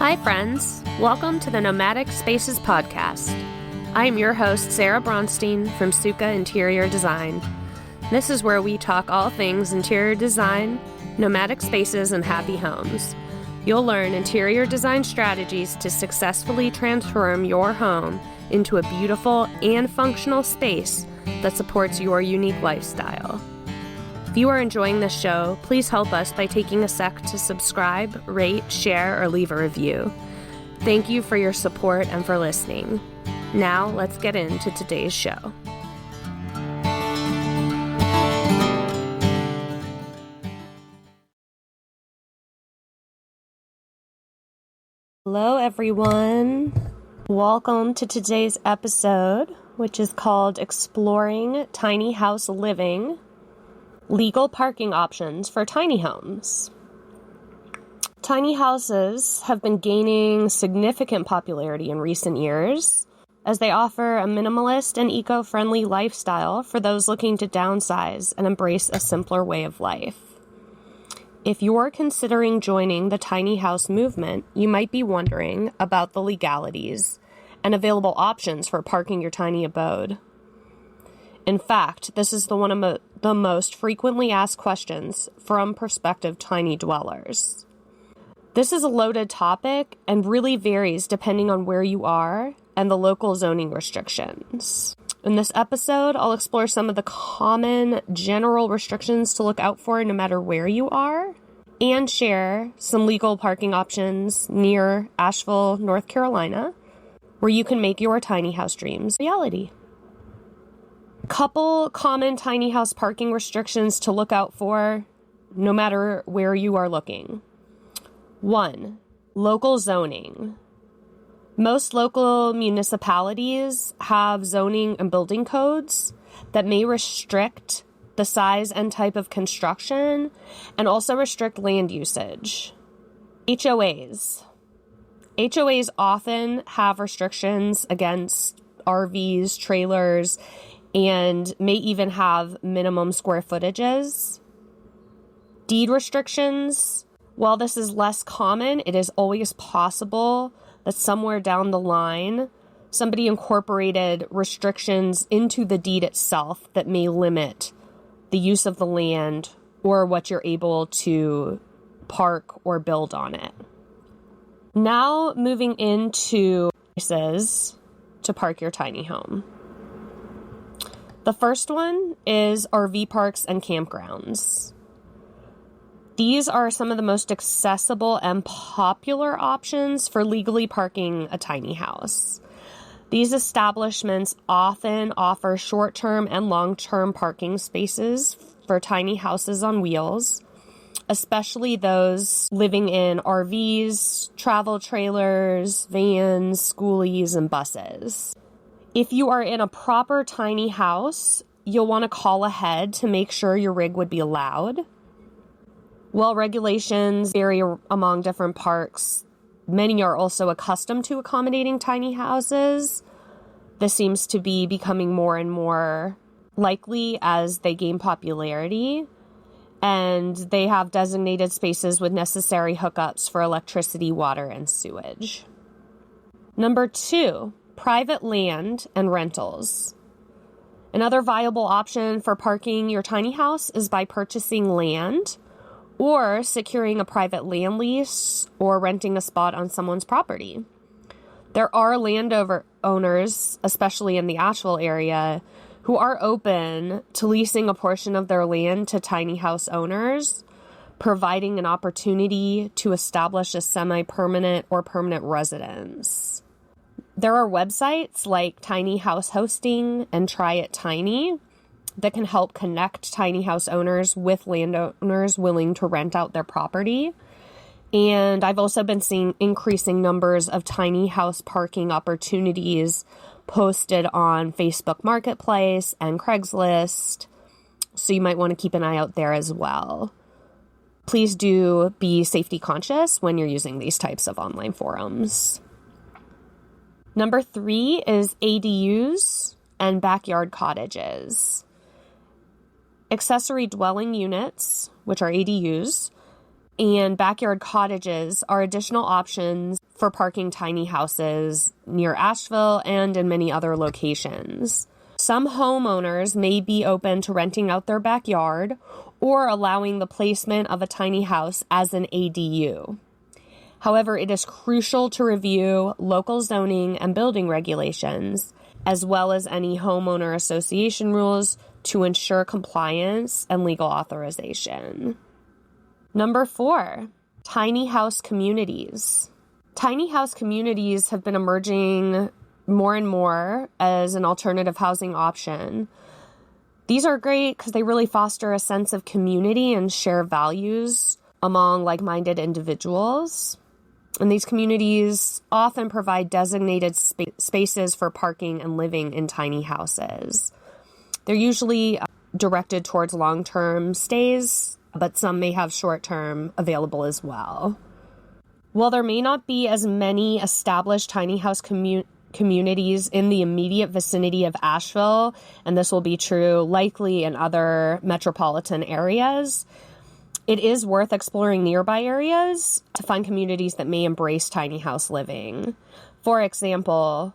Hi, friends. Welcome to the Nomadic Spaces Podcast. I am your host, Sarah Bronstein from Suka Interior Design. This is where we talk all things interior design, nomadic spaces, and happy homes. You'll learn interior design strategies to successfully transform your home into a beautiful and functional space that supports your unique lifestyle. If you are enjoying this show, please help us by taking a sec to subscribe, rate, share, or leave a review. Thank you for your support and for listening. Now, let's get into today's show. Hello, everyone. Welcome to today's episode, which is called Exploring Tiny House Living: Legal Parking Options for Tiny Homes. Tiny houses have been gaining significant popularity in recent years as they offer a minimalist and eco-friendly lifestyle for those looking to downsize and embrace a simpler way of life. If you're considering joining the tiny house movement, you might be wondering about the legalities and available options for parking your tiny abode. In fact, this is one of the most frequently asked questions from prospective tiny dwellers. This is a loaded topic and really varies depending on where you are and the local zoning restrictions. In this episode, I'll explore some of the common general restrictions to look out for no matter where you are, and share some legal parking options near Asheville, North Carolina, where you can make your tiny house dreams reality. Couple common tiny house parking restrictions to look out for no matter where you are looking. 1. Local zoning. Most local municipalities have zoning and building codes that may restrict the size and type of construction and also restrict land usage. HOAs. HOAs often have restrictions against RVs, trailers, and may even have minimum square footages. Deed restrictions. While this is less common, it is always possible that somewhere down the line, somebody incorporated restrictions into the deed itself that may limit the use of the land or what you're able to park or build on it. Now, moving into places to park your tiny home. The first one is RV parks and campgrounds. These are some of the most accessible and popular options for legally parking a tiny house. These establishments often offer short-term and long-term parking spaces for tiny houses on wheels, especially those living in RVs, travel trailers, vans, schoolies, and buses. If you are in a proper tiny house, you'll want to call ahead to make sure your rig would be allowed. While regulations vary among different parks, many are also accustomed to accommodating tiny houses. This seems to be becoming more and more likely as they gain popularity, and they have designated spaces with necessary hookups for electricity, water, and sewage. Number 2, private land and rentals. Another viable option for parking your tiny house is by purchasing land or securing a private land lease or renting a spot on someone's property. There are landowners, especially in the Asheville area, who are open to leasing a portion of their land to tiny house owners, providing an opportunity to establish a semi-permanent or permanent residence. There are websites like Tiny House Hosting and Try It Tiny that can help connect tiny house owners with landowners willing to rent out their property. And I've also been seeing increasing numbers of tiny house parking opportunities posted on Facebook Marketplace and Craigslist, so you might want to keep an eye out there as well. Please do be safety conscious when you're using these types of online forums. Number 3 is ADUs and backyard cottages. Accessory dwelling units, which are ADUs, and backyard cottages are additional options for parking tiny houses near Asheville and in many other locations. Some homeowners may be open to renting out their backyard or allowing the placement of a tiny house as an ADU. However, it is crucial to review local zoning and building regulations, as well as any homeowner association rules to ensure compliance and legal authorization. Number 4, tiny house communities. Tiny house communities have been emerging more and more as an alternative housing option. These are great because they really foster a sense of community and share values among like-minded individuals. And these communities often provide designated spaces for parking and living in tiny houses. They're usually directed towards long-term stays, but some may have short-term available as well. While there may not be as many established tiny house communities in the immediate vicinity of Asheville, and this will be true likely in other metropolitan areas, it is worth exploring nearby areas to find communities that may embrace tiny house living. For example,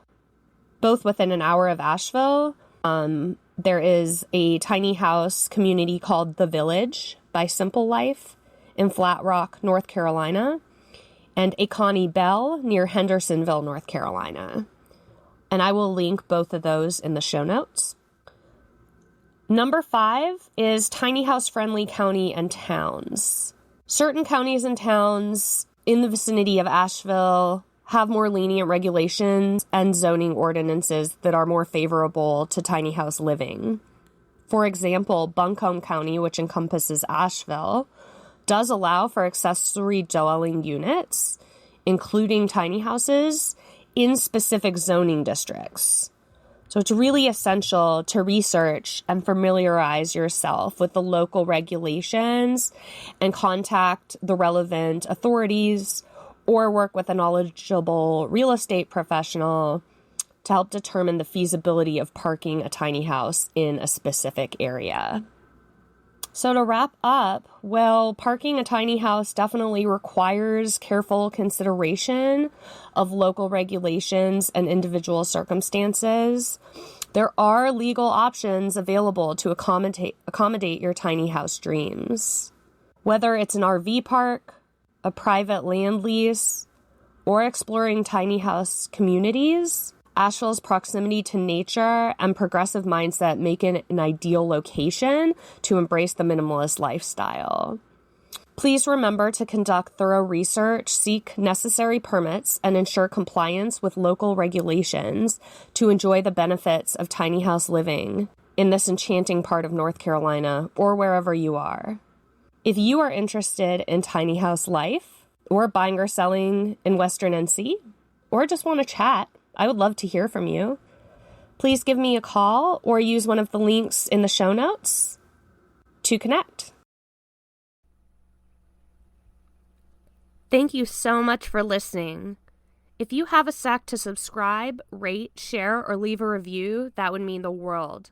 both within an hour of Asheville, there is a tiny house community called The Village by Simple Life in Flat Rock, North Carolina, and a Connie Bell near Hendersonville, North Carolina. And I will link both of those in the show notes. Number 5 is tiny house friendly county and towns. Certain counties and towns in the vicinity of Asheville have more lenient regulations and zoning ordinances that are more favorable to tiny house living. For example, Buncombe County, which encompasses Asheville, does allow for accessory dwelling units, including tiny houses, in specific zoning districts. So it's really essential to research and familiarize yourself with the local regulations and contact the relevant authorities or work with a knowledgeable real estate professional to help determine the feasibility of parking a tiny house in a specific area. So to wrap up, well, parking a tiny house definitely requires careful consideration of local regulations and individual circumstances. There are legal options available to accommodate your tiny house dreams. Whether it's an RV park, a private land lease, or exploring tiny house communities, Asheville's proximity to nature and progressive mindset make it an ideal location to embrace the minimalist lifestyle. Please remember to conduct thorough research, seek necessary permits, and ensure compliance with local regulations to enjoy the benefits of tiny house living in this enchanting part of North Carolina or wherever you are. If you are interested in tiny house life or buying or selling in Western NC, or just want to chat, I would love to hear from you. Please give me a call or use one of the links in the show notes to connect. Thank you so much for listening. If you have a sec to subscribe, rate, share, or leave a review, that would mean the world.